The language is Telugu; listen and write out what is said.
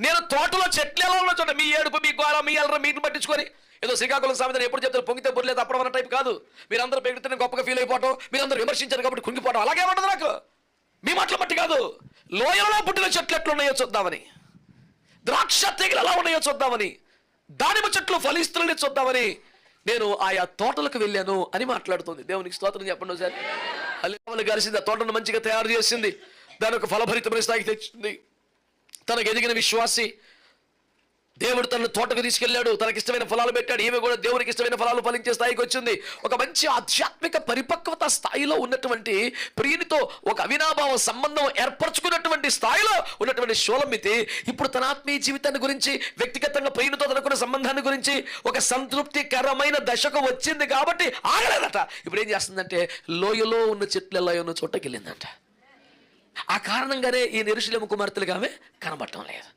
నేను తోటలో చెట్లు ఎలా ఉన్నా చోట మీ ఏడుపు, మీ గోళ, మీ అల్లరి, మీటిని పట్టించుకొని ఏదో శ్రీకాకుళం సామెత ఎప్పుడు చెప్తారు, పొంగితే బొర్లేదు అప్పుడు అన్న టైప్ కాదు. మీరందరూ పెడితే గొప్పగా ఫీల్ అయిపోవటం, మీరందరూ విమర్శించారు కాబట్టి కుంగిపోవడం, అలాగే ఉండదు నాకు. మీ మాటలు బట్టి కాదు, లోయలో పుట్టిన చెట్లు ఎట్లున్నాయో చూద్దామని, ద్రాక్ష తీగలు ఎలా ఉన్నాయో చూద్దామని, దానిమ్మ చెట్లు ఫలిస్తున్నాయో చూద్దామని నేను ఆయా తోటలకు వెళ్ళాను అని మాట్లాడుతుంది. దేవునికి స్తోత్రం చెప్పండి ఒకసారి. అల్లి కలిసింది, ఆ తోటను మంచిగా తయారు చేసింది, దాని ఒక ఫలభరితమైన స్థాయికి తెచ్చింది. తనకు ఎదిగిన విశ్వాసి, దేవుడు తనను తోటకు తీసుకెళ్ళాడు, తనకి ఇష్టమైన ఫలాలు పెట్టాడు, ఈమె కూడా దేవునికి ఇష్టమైన ఫలాలు ఫలించే స్థాయికి వచ్చింది. ఒక మంచి ఆధ్యాత్మిక పరిపక్వత స్థాయిలో ఉన్నటువంటి ప్రియునితో ఒక అవినాభావ సంబంధం ఏర్పరచుకున్నటువంటి స్థాయిలో ఉన్నటువంటి షూలమ్మితి ఇప్పుడు తన ఆత్మీయ జీవితాన్ని గురించి, వ్యక్తిగతంగా ప్రియునితో తనకున్న సంబంధాన్ని గురించి ఒక సంతృప్తికరమైన దశకు వచ్చింది కాబట్టి ఆగలేదట. ఇప్పుడు ఏం చేస్తుందంటే లోయలో ఉన్న చెట్లు ఎలా ఉన్న చోటకి వెళ్ళిందంట. ఆ కారణంగానే ఈ యెరూషలేము కుమార్తెలుగా ఆమె కనబడటం లేదు.